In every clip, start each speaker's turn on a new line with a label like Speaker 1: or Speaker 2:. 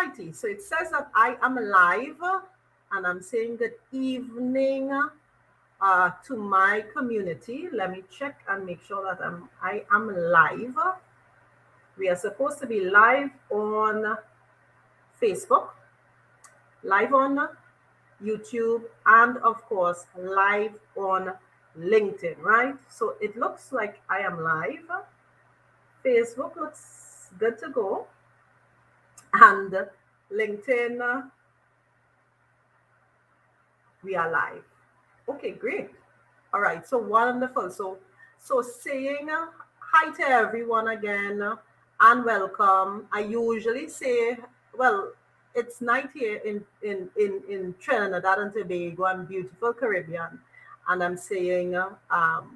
Speaker 1: righty, so it says that I am live, and I'm saying good evening to my community. Let me check and make sure that I am live. We are supposed to be live on Facebook, live on YouTube, and of course live on LinkedIn, right? So it looks like I am live. Facebook looks good to go, and LinkedIn, we are live. Okay, great. All right, so wonderful. So saying hi to everyone again, and welcome. I usually say, well, it's night here in Trinidad and Tobago and beautiful Caribbean, and I'm saying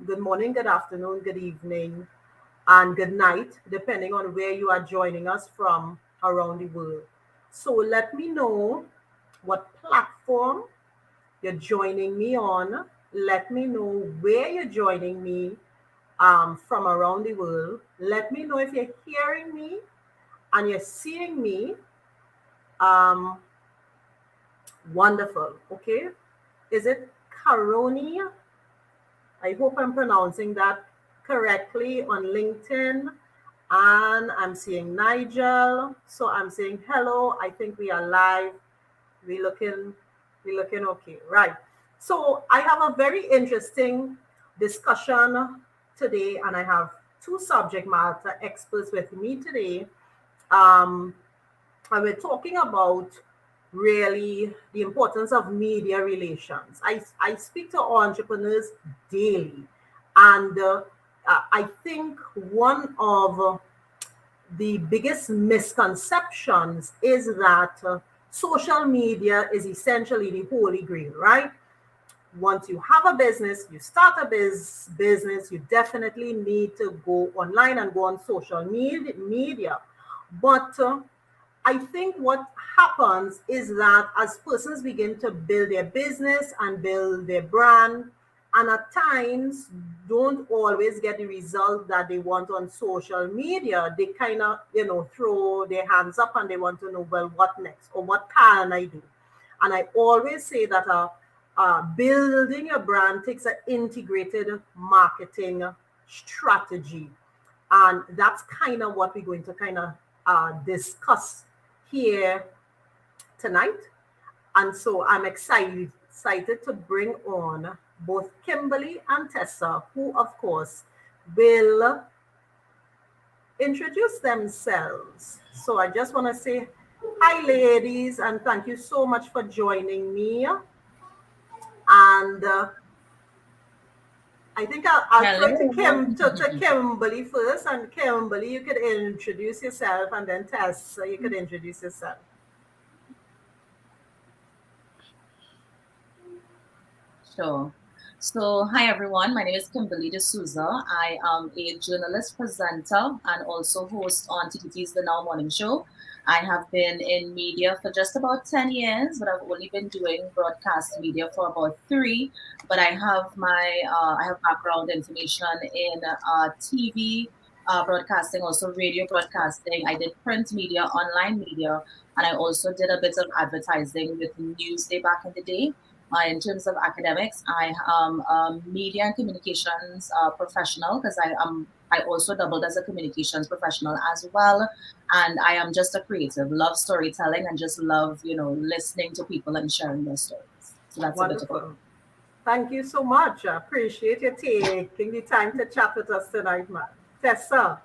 Speaker 1: good morning, good afternoon, good evening, and good night, depending on where you are joining us from around the world. So let me know what platform you're joining me on. Let me know where you're joining me from around the world. Let me know if you're hearing me and you're seeing me. Um, Wonderful. Okay. Is it Caroni? I hope I'm pronouncing that correctly on LinkedIn. And I'm seeing Nigel. So I'm saying hello. I think we are live. We looking we looking okay. Right. So I have a very interesting discussion today, and I have two subject matter experts with me today. Um, and we're talking about really the importance of media relations. I speak to entrepreneurs daily, and I think one of the biggest misconceptions is that social media is essentially the holy grail, right? Once you have a business, you start a business, you definitely need to go online and go on social media. But I think what happens is that as persons begin to build their business and build their brand, and at times don't always get the result that they want on social media, they kind of, throw their hands up and they want to know, well, what next or what can I do? And I always say that building a brand takes an integrated marketing strategy. And that's kind of what we're going to kind of discuss here tonight. And so I'm excited to bring on both Kimberly and Tessa, who, of course, will introduce themselves. So I just want to say hi, ladies, and thank you so much for joining me. And I think I'll throw it to
Speaker 2: Hello.
Speaker 1: to Kimberly first. And Kimberly, you could introduce yourself, and then Tessa, you could introduce yourself.
Speaker 2: Sure. So, hi everyone. My name is Kimberly D'Souza. I am a journalist, presenter, and also host on TTT's The Now Morning Show. I have been in media for just about 10 years, but I've only been doing broadcast media for about three. But I have background information in TV broadcasting, also radio broadcasting. I did print media, online media, and I also did a bit of advertising with Newsday back in the day. In terms of academics, I am a media and communications professional because I also doubled as a communications professional as well, and I am just a creative. Love storytelling and just love listening to people and sharing their stories. So that's a bit about
Speaker 1: Wonderful. Thank you so much. I appreciate you taking the time to chat with us tonight, man. Tessa.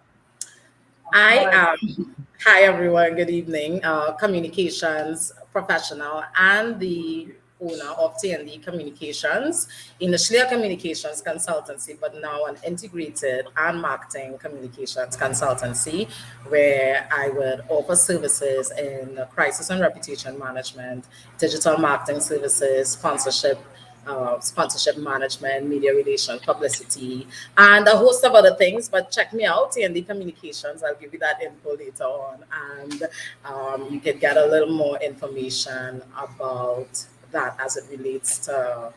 Speaker 3: I am, hi everyone, good evening. Communications professional and the owner of TND Communications, initially a communications consultancy, but now an integrated and marketing communications consultancy where I would offer services in crisis and reputation management, digital marketing services, sponsorship management, media relations, publicity, and a host of other things. But check me out in the communications. I'll give you that info later on, and you can get a little more information about that as it relates to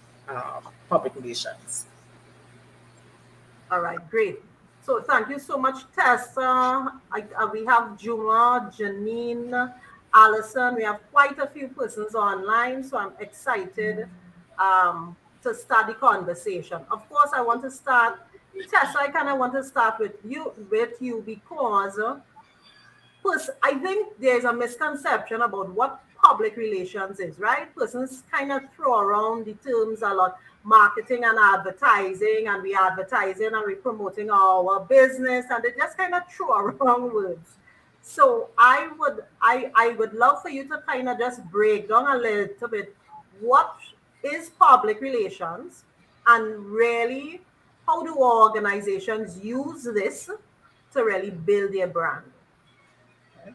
Speaker 3: public relations.
Speaker 1: All right, great. So thank you so much, Tessa. We have Juma, Janine, Alison. We have quite a few persons online, so I'm excited to start the conversation. Of course, I want to start, Tessa, I kind of want to start with you because I think there's a misconception about what public relations is, right? Persons kind of throw around the terms a lot, marketing and advertising, and we advertising and we promoting our business, and they just kind of throw around words. So I would love for you to kind of just break down a little bit what is public relations and really how do organizations use this to really build their brand.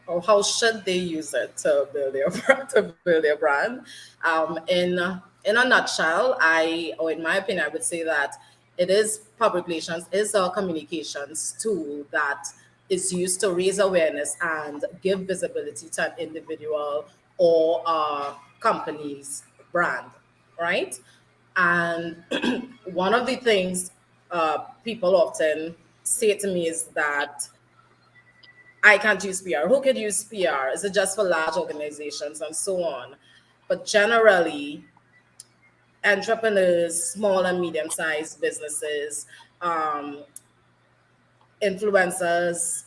Speaker 3: Or how should they use it to build their to build their brand? In a nutshell, or in my opinion, I would say that it is public relations is a communications tool that is used to raise awareness and give visibility to an individual or a company's brand, right? And one of the things people often say to me is that I can't use PR. Who could use PR? Is it just for large organizations and so on? But generally, entrepreneurs, small and medium sized businesses, um, influencers,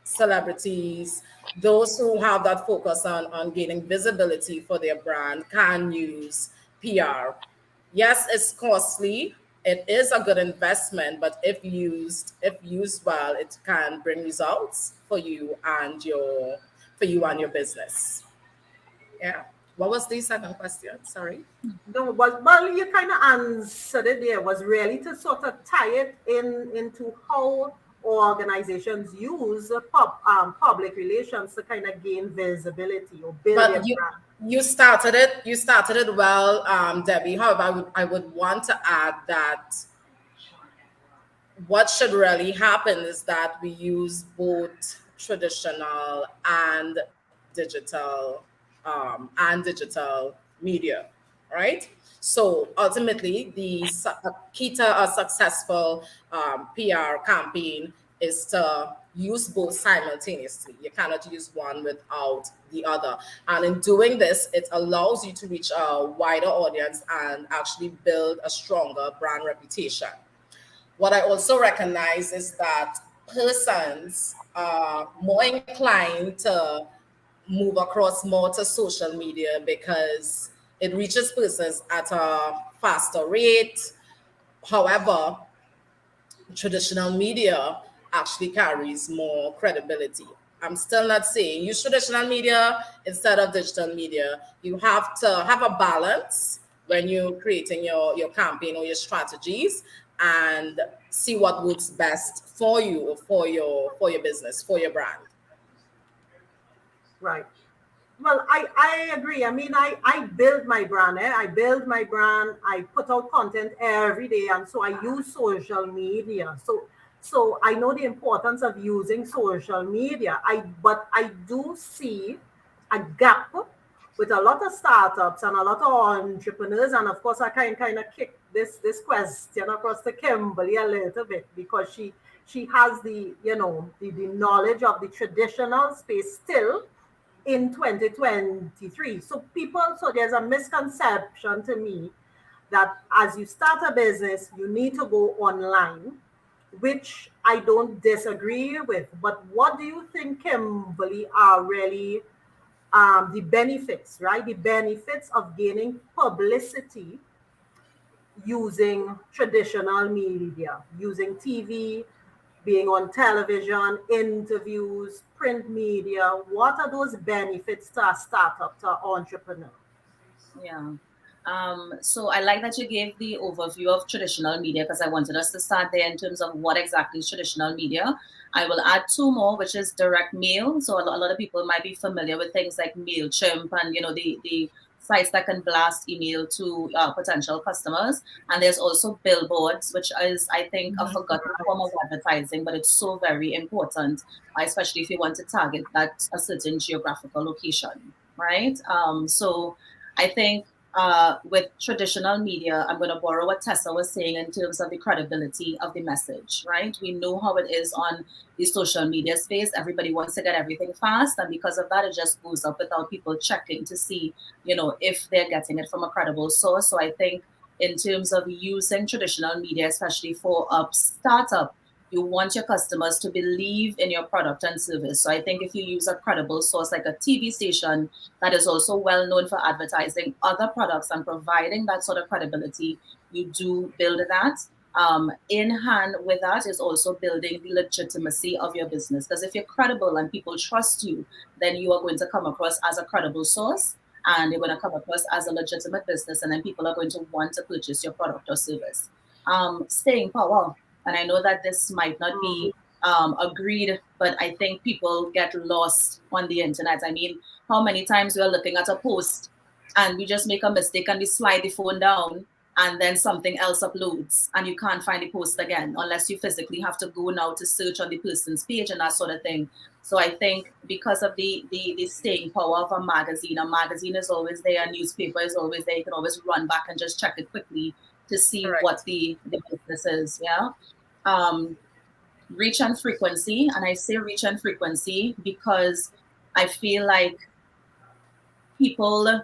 Speaker 3: celebrities, those who have that focus on gaining visibility for their brand can use PR. Yes, it's costly. It is a good investment, but if used well, it can bring results for you and your business. Yeah. What was the second question? Sorry.
Speaker 1: No, well, you kind of answered it there. Was really to sort of tie it into how organizations use public relations to kind of gain visibility or build their
Speaker 3: But you
Speaker 1: brand.
Speaker 3: you started it. You started it well, Debbie. However, I would want to add that what should really happen is that we use both traditional and digital media, right? So ultimately, the key to a successful PR campaign is to use both simultaneously. You cannot use one without the other. And in doing this, it allows you to reach a wider audience and actually build a stronger brand reputation. What I also recognize is that persons are more inclined to move across more to social media because it reaches persons at a faster rate. However, traditional media actually carries more credibility. I'm still not saying use traditional media instead of digital media. You have to have a balance when you're creating your campaign or your strategies and see what works best for you or for your business, for your brand.
Speaker 1: Right. Well, I agree. I mean, I build my brand. I build my brand. I put out content every day, and so I use social media. So I know the importance of using social media. But I do see a gap with a lot of startups and a lot of entrepreneurs. And of course, I kind of kick this question across to Kimberly a little bit because she has the knowledge of the traditional space still in 2023. So there's a misconception to me that as you start a business, you need to go online, which I don't disagree with. But what do you think, Kimberly, are really the benefits, right? The benefits of gaining publicity using traditional media, using TV, being on television, interviews, print media. What are those benefits to a startup, to an entrepreneur?
Speaker 2: Yeah. So I like that you gave the overview of traditional media because I wanted us to start there in terms of what exactly is traditional media. I will add two more, which is direct mail. So a lot of people might be familiar with things like MailChimp and the sites that can blast email to potential customers. And there's also billboards, which is I think a forgotten form of advertising, but it's so very important, especially if you want to target that a certain geographical location, right? So I think with traditional media, I'm going to borrow what Tessa was saying in terms of the credibility of the message, right? We know how it is on the social media space. Everybody wants to get everything fast. And because of that, it just goes up without people checking to see, if they're getting it from a credible source. So I think in terms of using traditional media, especially for a startup, you want your customers to believe in your product and service. So I think if you use a credible source like a TV station that is also well known for advertising other products and providing that sort of credibility, you do build that. In hand with that is also building the legitimacy of your business. Because if you're credible and people trust you, then you are going to come across as a credible source and you're going to come across as a legitimate business, and then people are going to want to purchase your product or service. Staying power. And I know that this might not be agreed, but I think people get lost on the internet. I mean, how many times we're looking at a post and we just make a mistake and we slide the phone down and then something else uploads and you can't find the post again unless you physically have to go now to search on the person's page and that sort of thing. So I think because of the staying power of a magazine is always there, a newspaper is always there. You can always run back and just check it quickly to see what the business is. Reach and frequency. And I say reach and frequency because I feel like people,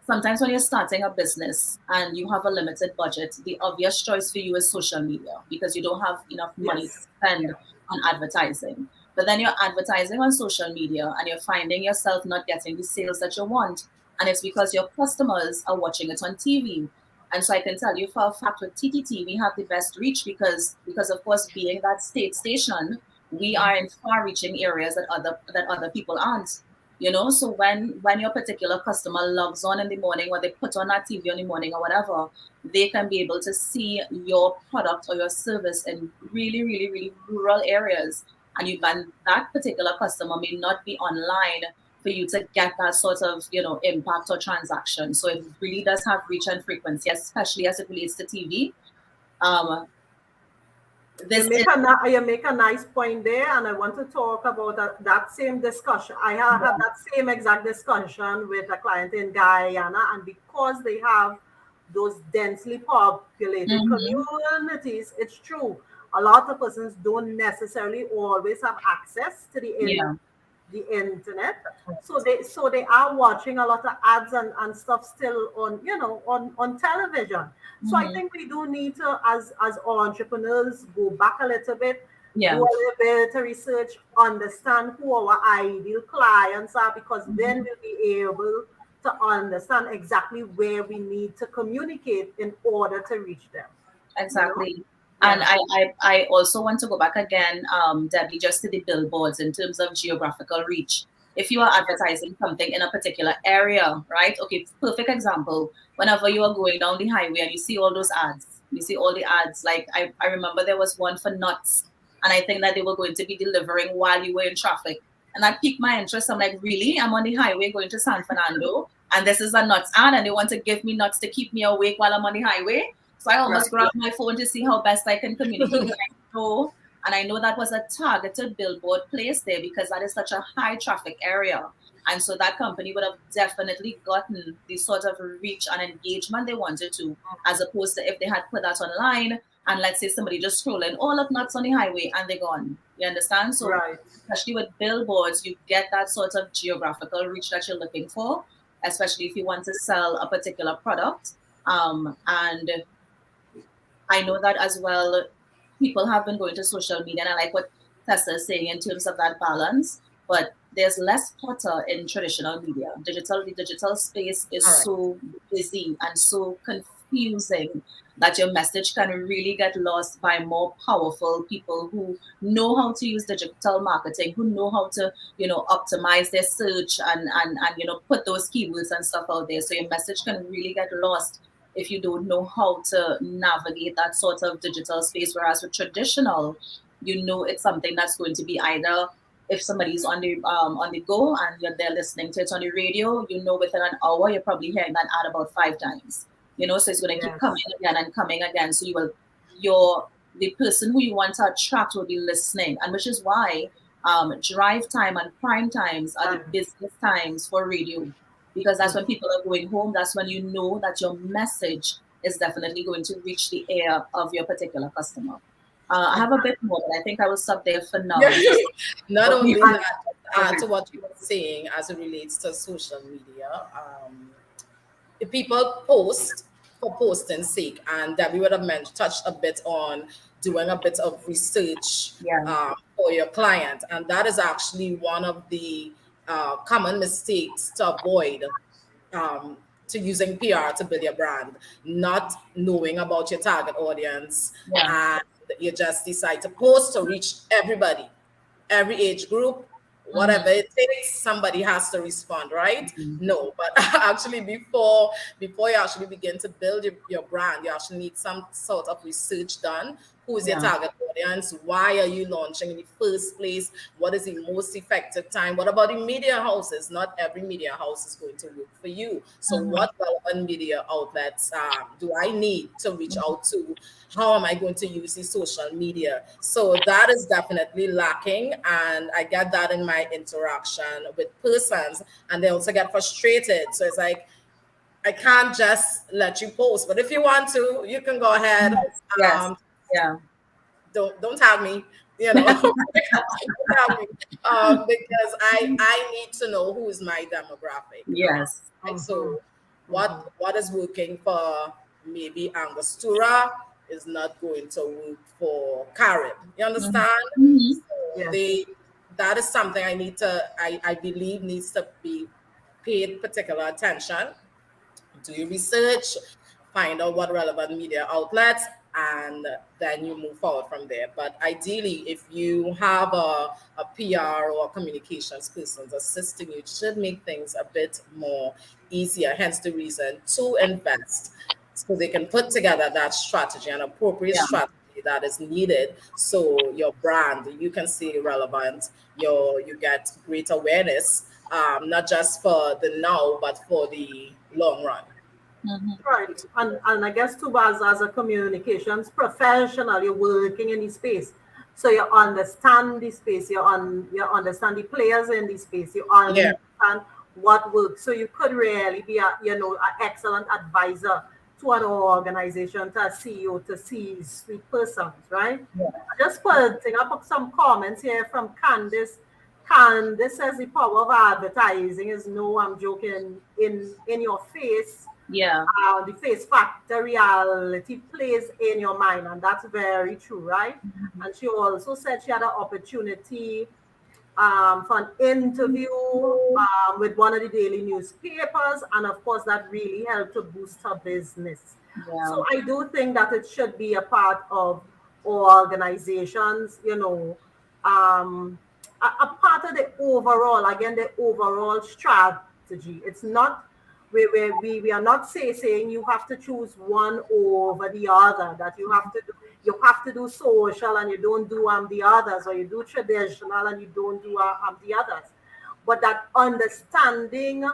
Speaker 2: sometimes when you're starting a business and you have a limited budget, the obvious choice for you is social media because you don't have enough money to spend on advertising. But then you're advertising on social media and you're finding yourself not getting the sales that you want. And it's because your customers are watching it on TV. And so I can tell you for a fact with TTT, we have the best reach because of course, being that state station, we are in far-reaching areas that other people aren't. So when your particular customer logs on in the morning or they put on that TV in the morning or whatever, they can be able to see your product or your service in really, really, really rural areas. And that particular customer may not be online for you to get that sort of, impact or transaction. So it really does have reach and frequency, especially as it relates to TV.
Speaker 1: You make a nice point there, and I want to talk about that same discussion. I have had that same exact discussion with a client in Guyana, and because they have those densely populated communities, it's true. A lot of persons don't necessarily always have access to the internet, so they are watching a lot of ads and stuff still on television. So I think we do need to, as entrepreneurs, go back a little bit, do a little bit of research, understand who our ideal clients are, because then we'll be able to understand exactly where we need to communicate in order to reach them.
Speaker 2: Exactly. And I also want to go back again, Debbie, just to the billboards in terms of geographical reach. If you are advertising something in a particular area, right? Okay, perfect example. Whenever you are going down the highway and you see all those ads, you see all the ads. Like I remember there was one for nuts, and I think that they were going to be delivering while you were in traffic. And that piqued my interest. I'm like, really? I'm on the highway going to San Fernando, and this is a nuts ad, and they want to give me nuts to keep me awake while I'm on the highway. So I almost grabbed my phone to see how best I can communicate. And I know that was a targeted billboard placed there because that is such a high traffic area. And so that company would have definitely gotten the sort of reach and engagement they wanted to, as opposed to if they had put that online and let's say somebody just scrolling all of nuts on the highway and they're gone. You understand? So especially with billboards, you get that sort of geographical reach that you're looking for, especially if you want to sell a particular product. And I know that as well, people have been going to social media, and I like what Tessa is saying in terms of that balance, but there's less clutter in traditional media. The digital space is so busy and so confusing that your message can really get lost by more powerful people who know how to use digital marketing, who know how to, optimize their search and put those keywords and stuff out there. So your message can really get lost if you don't know how to navigate that sort of digital space. Whereas with traditional, it's something that's going to be either if somebody's on the go and they're listening to it on the radio, within an hour, you're probably hearing that ad about 5 times, so it's going to keep coming again and coming again. So the person who you want to attract will be listening, and which is why drive time and prime times are the business times for radio. because that's when people are going home. That's when you know that your message is definitely going to reach the ear of your particular customer. I have a bit more, but I think I will stop there for now.
Speaker 3: Not
Speaker 2: Okay.
Speaker 3: only that, to what you were saying as it relates to social media, people post for posting's sake, and Debbie would have touched a bit on doing a bit of research
Speaker 2: Yeah.
Speaker 3: for your client, and that is actually one of the common mistakes to avoid, um, to using PR to build your brand, not knowing about your target audience,
Speaker 2: Yeah.
Speaker 3: and you just decide to post to reach everybody, every age group, whatever it takes. Somebody has to respond, right? No, but actually before you actually begin to build your brand, you actually need some sort of research done. Who is your
Speaker 2: Yeah.
Speaker 3: target audience? Why are you launching in the first place? What is the most effective time? What about the media houses? Not every media house is going to work for you. So what relevant media outlets do I need to reach out to? How am I going to use the social media? So that is definitely lacking. And I get that in my interaction with persons, and they also get frustrated. So it's like, I can't just let you post, but if you want to, you can go ahead.
Speaker 2: Yes. Yeah.
Speaker 3: Don't tag me, don't tag me, because I need to know who is my demographic.
Speaker 2: Yes.
Speaker 3: Right? So what is working for maybe Angostura is not going to work for Carib. You understand?
Speaker 2: Mhm.
Speaker 3: So
Speaker 1: Yes.
Speaker 3: that is something I believe needs to be paid particular attention. Do your research, find out what relevant media outlets, and then you move forward from there. But ideally, if you have a PR or a communications person assisting you, it should make things a bit more easier. Hence the reason to invest, so they can put together that strategy, an appropriate
Speaker 2: Yeah.
Speaker 3: strategy that is needed, so your brand, you can stay relevant, you get great awareness, not just for the now but for the long run.
Speaker 1: Right. And I guess too, as a communications professional, you're working in the space. So you understand the space, you understand the players in the space, you
Speaker 3: Yeah.
Speaker 1: understand what works. So you could really be an excellent advisor to an organization, to a CEO, to C-suite persons, right? I just putting up some comments here from Candice. Candice says the power of advertising is no, I'm joking, in your face.
Speaker 2: Yeah.
Speaker 1: The face factor reality plays in your mind, and that's very true, right? And she also said she had an opportunity for an interview with one of the daily newspapers, and of course that really helped to boost her business.
Speaker 2: Yeah.
Speaker 1: So I do think that it should be a part of organizations, a part of the overall, again, the overall strategy. It's not we are not saying you have to choose one over the other, that you have to do social and you don't do the others, or you do traditional and you don't do the others. But that understanding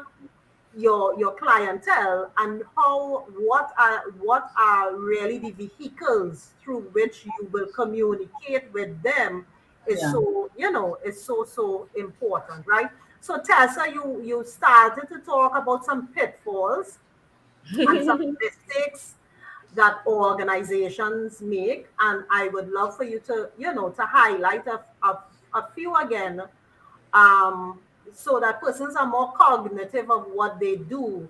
Speaker 1: your clientele and what are really the vehicles through which you will communicate with them is
Speaker 2: Yeah.
Speaker 1: so important, right? So Tessa, you started to talk about some pitfalls and some mistakes that organizations make, and I would love for you to highlight a few again, um, so that persons are more cognitive of what they do,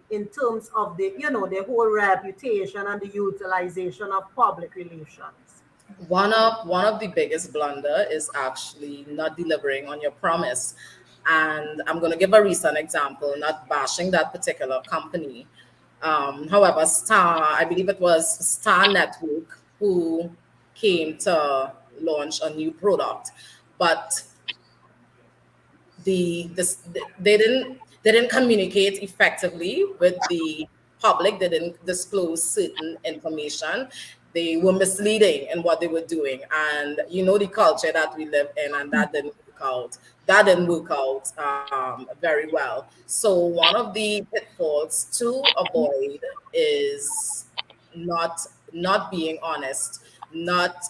Speaker 1: in terms of the whole reputation and the utilization of public relations.
Speaker 3: One of the biggest blunder is actually not delivering on your promise. And I'm going to give a recent example, not bashing that particular company. However, I believe it was Star Network who came to launch a new product, but they didn't communicate effectively with the public. They didn't disclose certain information. They were misleading in what they were doing, and the culture that we live in, and that didn't work out. That didn't work out very well. So one of the pitfalls to avoid is not not being honest, not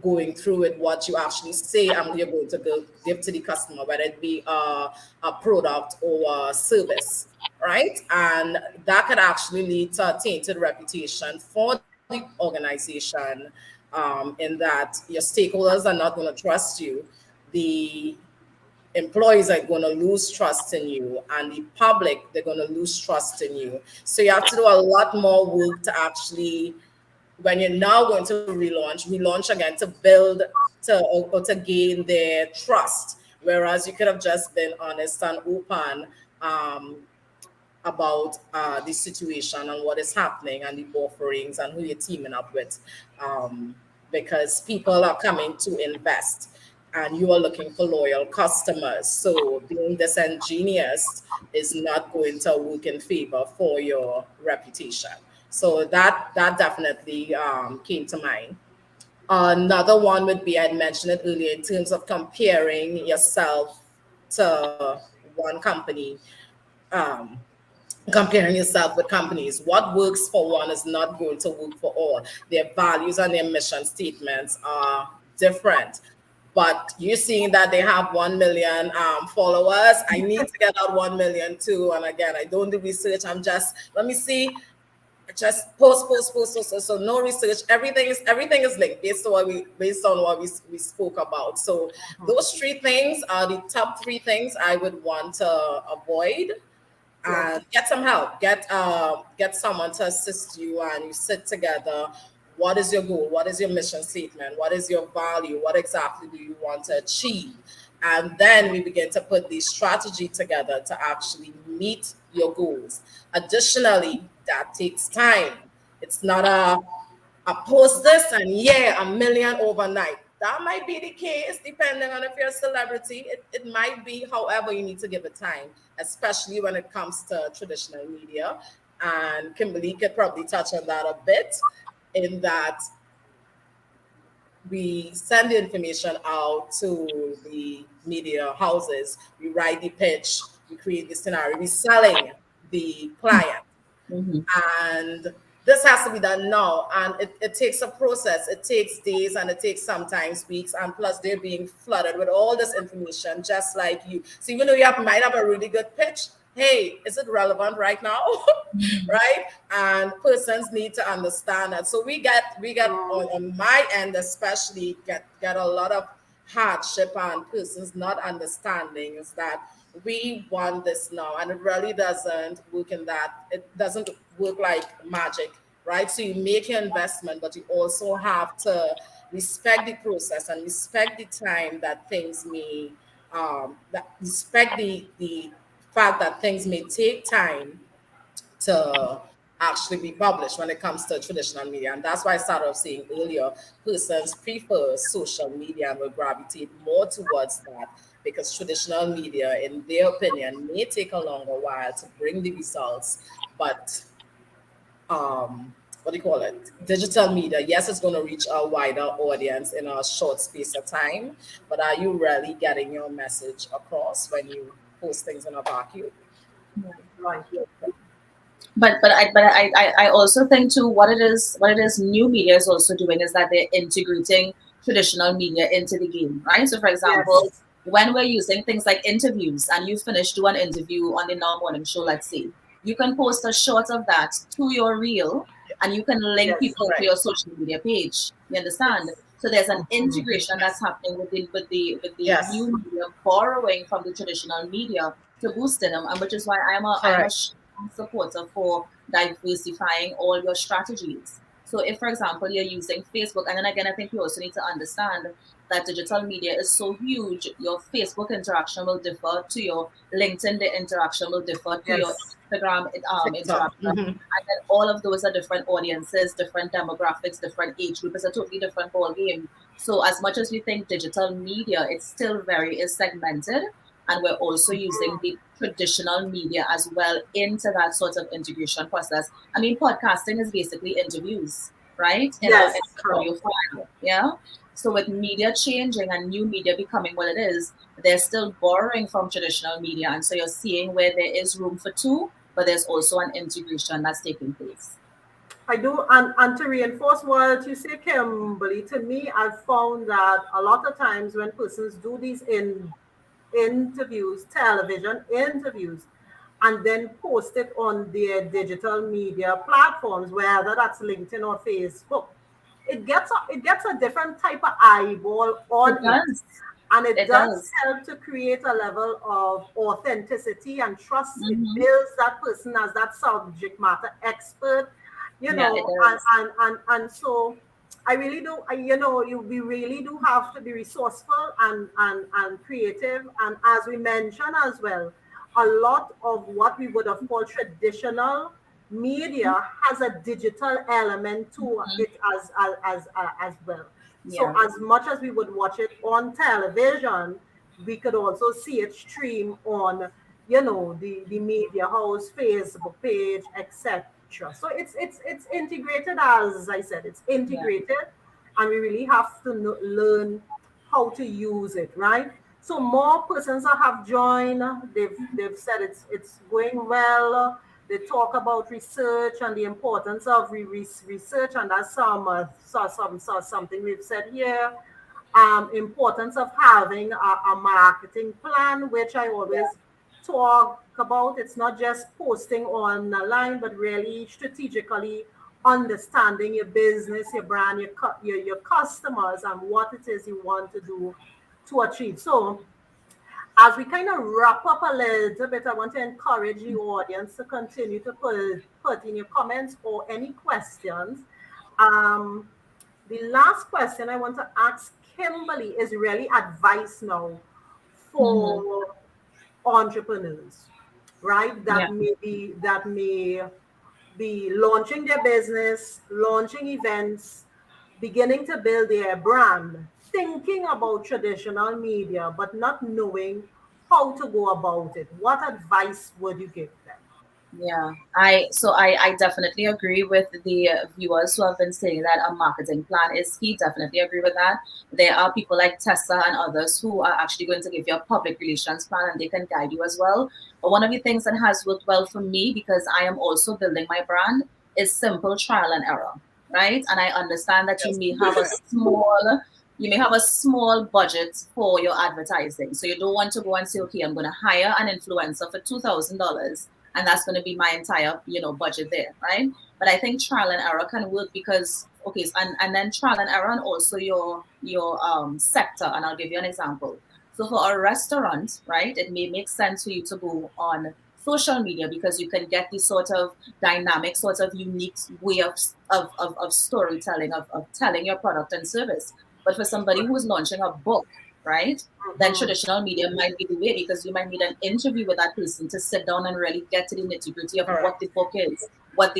Speaker 3: going through with what you actually say you're going to give to the customer, whether it be a product or a service, right? And that could actually lead to a tainted reputation for the organization, in that your stakeholders are not going to trust you. The employees are going to lose trust in you, and the public, they're going to lose trust in you. So you have to do a lot more work to actually, when you're now going to relaunch again, to build or to gain their trust. Whereas you could have just been honest and open about the situation and what is happening and the offerings and who you're teaming up with, because people are coming to invest and you are looking for loyal customers. So being disingenuous is not going to work in favor for your reputation. So that definitely came to mind. Another one would be, I'd mentioned it earlier, in terms of comparing yourself to one company, comparing yourself with companies. What works for one is not going to work for all. Their values and their mission statements are different. But you're seeing that they have 1 million followers. I need to get out 1 million too. And again, I don't do research. I'm just, let me see, just post. So no research. Everything is linked based on what we spoke about. So those three things are the top three things I would want to avoid. And get some help. Get someone to assist you, and you sit together. What is your goal? What is your mission statement? What is your value? What exactly do you want to achieve? And then we begin to put the strategy together to actually meet your goals. Additionally, that takes time. It's not a post this and 1 million overnight. That might be the case, depending on if you're a celebrity. It might be, however, you need to give it time, especially when it comes to traditional media. And Kimberly could probably touch on that a bit, in that we send the information out to the media houses, we write the pitch, we create the scenario, we're selling the client. Mm-hmm. And this has to be done now, and it takes a process. It takes days, and it takes sometimes weeks, and plus they're being flooded with all this information, just like you. So even though might have a really good pitch, hey, is it relevant right now? Right? And persons need to understand that. So we get on my end especially get a lot of hardship and persons not understanding is that we want this now, and it really doesn't work in that. It doesn't work like magic, right? So you make your investment, but you also have to respect the process and respect the time that things may, respect the fact that things may take time to actually be published when it comes to traditional media. And that's why I started off saying earlier, persons prefer social media and will gravitate more towards that, because traditional media, in their opinion, may take a longer while to bring the results. But what do you call it? Digital media, yes, it's going to reach a wider audience in a short space of time. But are you really getting your message across when you post things in a vacuum?
Speaker 1: Right.
Speaker 2: But I also think too, what it is new media is also doing is that they're integrating traditional media into the game, right? So for example, yes, when we're using things like interviews, and you finish do an interview on the Now Morning Show, let's say, you can post a short of that to your reel, and you can link yes, people right, to your social media page. You understand? So there's an integration that's happening with the yes, new media, borrowing from the traditional media to boosting them, and which is why I'm a supporter for diversifying all your strategies. So if, for example, you're using Facebook, and then again, I think you also need to understand that digital media is so huge, your Facebook interaction will differ to your LinkedIn, the interaction will differ to yes, your Instagram interaction. Mm-hmm. And then all of those are different audiences, different demographics, different age group. It's a totally different ball game. So as much as we think digital media, it's still is segmented. And we're also using the traditional media as well into that sort of integration process. I mean, podcasting is basically interviews, right?
Speaker 1: Yes.
Speaker 2: Audio file, yeah. So with media changing and new media becoming what it is, they're still borrowing from traditional media. And so you're seeing where there is room for two, but there's also an integration that's taking place.
Speaker 1: I do, and to reinforce what you say, Kimberly, to me, I've found that a lot of times when persons do these interviews, television interviews, and then post it on their digital media platforms, whether that's LinkedIn or Facebook, it gets a different type of eyeball
Speaker 2: It
Speaker 1: on it,
Speaker 2: does.
Speaker 1: and it
Speaker 2: It
Speaker 1: does
Speaker 2: does.
Speaker 1: help to create a level of authenticity and trust. It
Speaker 2: Mm-hmm.
Speaker 1: builds that person as that subject matter expert,
Speaker 2: Yeah, it
Speaker 1: and
Speaker 2: does.
Speaker 1: so I really do. We really do have to be resourceful and creative. And as we mentioned as well, a lot of what we would have called traditional media has a digital element to
Speaker 2: Mhm.
Speaker 1: it as well. So
Speaker 2: Yeah,
Speaker 1: as much as we would watch it on television, we could also see it stream on, the media house, Facebook page, etc. So it's integrated, as I said, it's
Speaker 2: yeah,
Speaker 1: integrated, and we really have to learn how to use it, right? So more persons that have joined, they've said it's going well. They talk about research and the importance of research, and that's something we've said here. Importance of having a marketing plan, which I
Speaker 2: yeah,
Speaker 1: always talk about. It's not just posting on a line, but really strategically understanding your business, your brand, your customers, and what it is you want to do to achieve. So as we kind of wrap up a little bit, I want to encourage the audience to continue to put in your comments or any questions. Um, the last question I want to ask Kimberly is really advice now
Speaker 2: mm-hmm.
Speaker 1: for entrepreneurs, right?
Speaker 2: Yeah,
Speaker 1: That may be launching their business, launching events, beginning to build their brand, thinking about traditional media, but not knowing how to go about it. What advice would you give them?
Speaker 2: yeah. I definitely agree with the viewers who have been saying that a marketing plan is key. Definitely agree with that. There are people like Tessa and others who are actually going to give you a public relations plan and they can guide you as well. But one of the things that has worked well for me, because I am also building my brand, is simple trial and error, right? And I understand that
Speaker 3: Yes.
Speaker 2: you may have a small budget for your advertising. So you don't want to go and say, okay, I'm going to hire an influencer for $2,000 and that's going to be my entire budget there, right? But I think trial and error can work because okay, and then trial and error and also your sector. And I'll give you an example. So for a restaurant, right, it may make sense for you to go on social media because you can get this sort of dynamic, sort of unique way of storytelling, of telling your product and service. But for somebody who's launching a book, right, then
Speaker 1: Mhm.
Speaker 2: traditional media might be the way because you might need an interview with that person to sit down and really get to the nitty-gritty of what
Speaker 3: Correct.
Speaker 2: the book is, what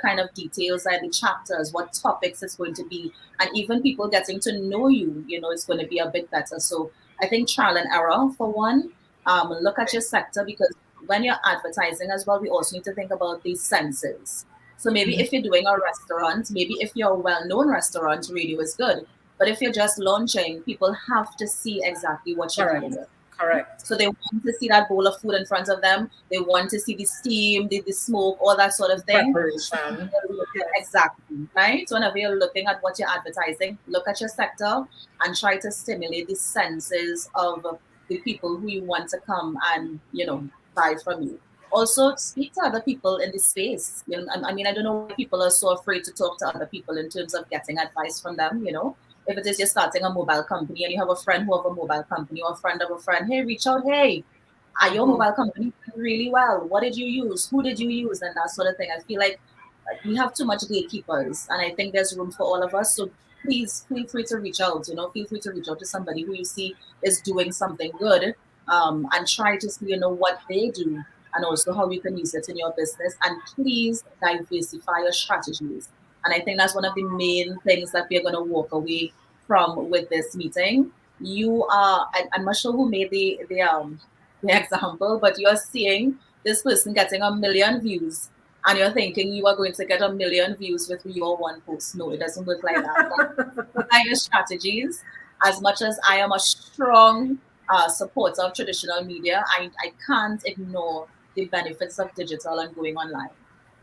Speaker 2: kind of details are the chapters, what topics it's going to be, and even people getting to know you, it's going to be a bit better. So I think trial and error for one. Look at your sector because when you're advertising as well, we also need to think about these senses. So maybe if you're doing a restaurant, maybe if you're a well-known restaurant, radio is good. But if you're just launching, people have to see exactly what you're dealing
Speaker 3: Correct.
Speaker 2: with.
Speaker 3: Correct.
Speaker 2: So they want to see that bowl of food in front of them. They want to see the steam, the smoke, all that sort of thing. So
Speaker 3: Preparation.
Speaker 1: Yes.
Speaker 2: exactly, right? So whenever you're looking at what you're advertising, look at your sector and try to stimulate the senses of the people who you want to come and, buy from you. Also, speak to other people in the space. I mean, I don't know why people are so afraid to talk to other people in terms of getting advice from them. If it is you're starting a mobile company and you have a friend who have a mobile company or a friend of a friend, hey, reach out, hey, are your
Speaker 1: Mhm.
Speaker 2: mobile company doing really well? What did you use? Who did you use? And that sort of thing. I feel like we have too much gatekeepers, and I think there's room for all of us. So please feel free to reach out. Feel free to reach out to somebody who you see is doing something good, and try to see what they do and also how you can use it in your business. And please diversify your strategies. And I think that's one of the main things that we're going to walk away from with this meeting. I'm not sure who made the example, but you're seeing this person getting 1 million views and you're thinking you are going to get 1 million views with your one post. No, it doesn't work like that. But your strategies, as much as I am a strong supporter of traditional media, I can't ignore the benefits of digital and going online.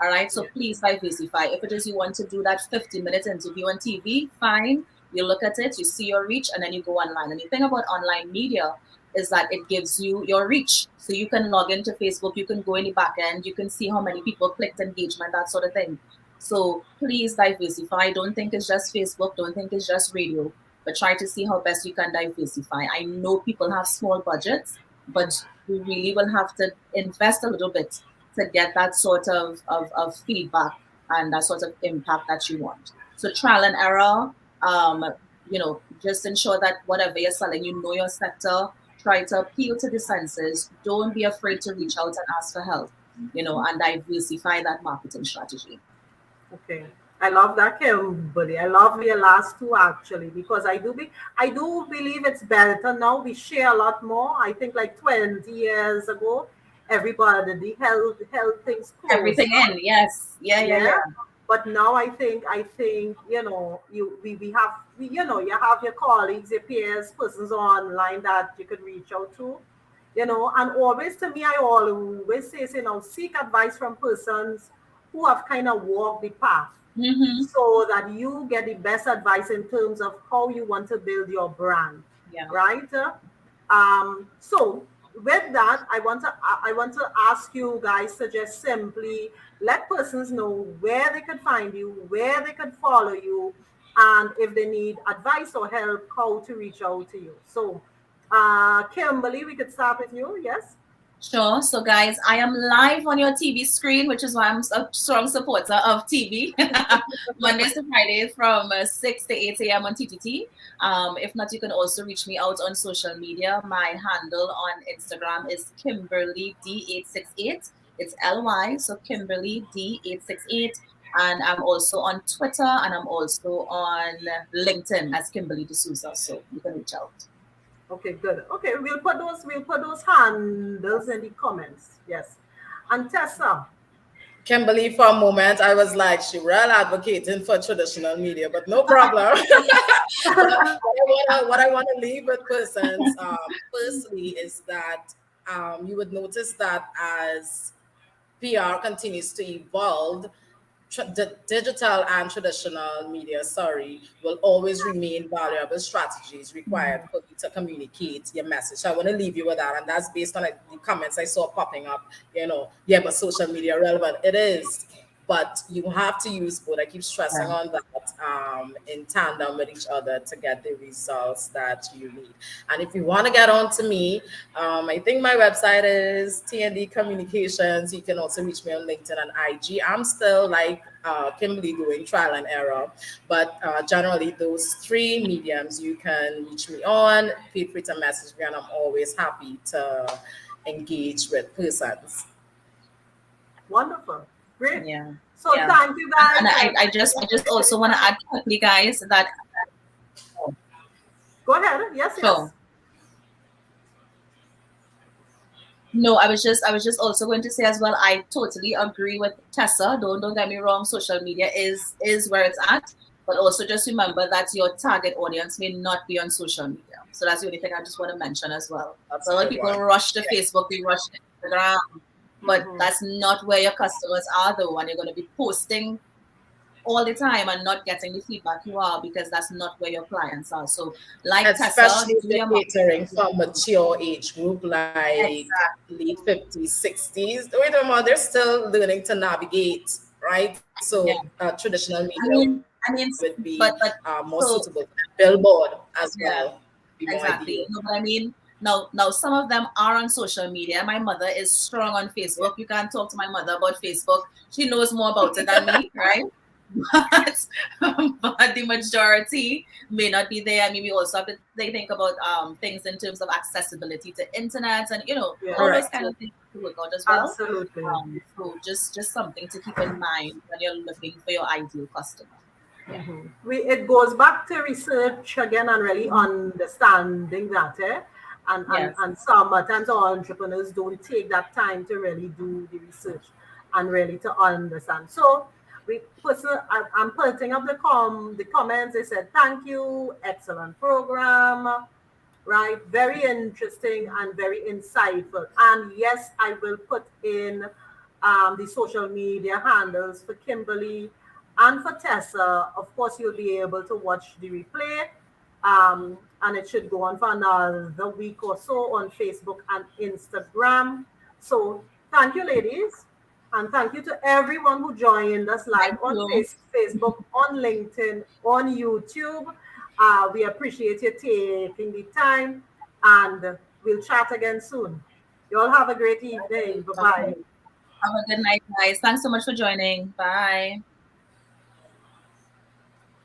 Speaker 2: All right, so please diversify. If it is you want to do that 50-minute interview on TV, fine. You look at it, you see your reach, and then you go online. And the thing about online media is that it gives you your reach. So you can log into Facebook, you can go in the back end, you can see how many people clicked engagement, that sort of thing. So please diversify. Don't think it's just Facebook, don't think it's just radio, but try to see how best you can diversify. I know people have small budgets, but you really will have to invest a little bit to get that sort of feedback and that sort of impact that you want. So trial and error, just ensure that whatever you're selling, you know your sector, try to appeal to the senses. Don't be afraid to reach out and ask for help, and diversify that marketing strategy.
Speaker 1: Okay. I love that, Kimberly. I love your last two actually, because I do believe it's better now. We share a lot more. I think like 20 years ago, everybody held things close.
Speaker 2: Everything in, yes. Yeah.
Speaker 1: But now I think you have your colleagues, your peers, persons online that you could reach out to, and always to me I always say, seek advice from persons who have kind of walked the path, so that you get the best advice in terms of how you want to build your brand.
Speaker 2: Yeah.
Speaker 1: Right. So with that, I want to ask you guys to just simply let persons know where they could find you, where they could follow you, and if they need advice or help, how to reach out to you. So, Kimberly, we could start with you. Yes.
Speaker 2: Sure. So, guys, I am live on your TV screen, which is why I'm a strong supporter of TV. Mondays to Fridays from 6 to 8 a.m. on TTT. If not, you can also reach me out on social media. My handle on Instagram is Kimberly D868. It's LY, so Kimberly D868. And I'm also on Twitter, and I'm also on LinkedIn as Kimberly D'Souza. So you can reach out.
Speaker 1: Okay, good. Okay, we'll put those handles in the comments. Yes. And Tessa.
Speaker 3: Kimberly, for a moment, I was like, she real advocating for traditional media, but no problem. What I want to leave with persons, firstly, is that you would notice that as PR continues to evolve, the digital and traditional media, will always remain valuable strategies required for you to communicate your message. So I want to leave you with that. And that's based on the comments I saw popping up, but social media relevant. It is, but you have to use both. I keep stressing on that in tandem with each other to get the results that you need. And if you want to get on to me, I think my website is TND Communications. You can also reach me on LinkedIn and IG. I'm still like Kimberly doing trial and error, but generally those three mediums you can reach me on. Feel free to message me, and I'm always happy to engage with persons.
Speaker 1: Wonderful. Great.
Speaker 2: Yeah.
Speaker 1: So thank you guys.
Speaker 2: And I just also want to add quickly, guys, that.
Speaker 1: Go ahead. Yes.
Speaker 2: Sure. Yes. No, I was just also going to say as well, I totally agree with Tessa. Don't get me wrong, social media is where it's at, but also just remember that your target audience may not be on social media. So that's the only thing I just want to mention as well. So a lot of people rush to Facebook, they rush to Instagram, but that's not where your customers are though, and you're going to be posting all the time and not getting the feedback you are, because that's not where your clients are. So like
Speaker 3: especially catering for mature age group, like late 50s, 60s. Wait a minute, they're still learning to navigate, right? So traditional media would be more suitable. Billboard as well.
Speaker 2: Exactly. No, but I mean, now some of them are on social media. My mother is strong on Facebook. You can't talk to my mother about Facebook. She knows more about it than me, right? But the majority may not be there. I mean, we also have to think about things in terms of accessibility to internet and all those kind of things to work out as well.
Speaker 1: Absolutely.
Speaker 2: So just something to keep in mind when you're looking for your ideal customer. Yeah.
Speaker 1: It goes back to research again and really understanding that, and sometimes our entrepreneurs don't take that time to really do the research and really to understand. So I'm putting up the comments. They said, thank you, excellent program, right? Very interesting and very insightful. And yes, I will put in the social media handles for Kimberly and for Tessa. Of course, you'll be able to watch the replay. And it should go on for another week or so on Facebook and Instagram. So thank you, ladies. And thank you to everyone who joined us live
Speaker 2: Thank
Speaker 1: on
Speaker 2: you.
Speaker 1: Facebook, on LinkedIn, on YouTube. We appreciate you taking the time, and we'll chat again soon. You all have a great evening. Bye-bye.
Speaker 2: Have a good night, guys. Thanks so much for joining. Bye.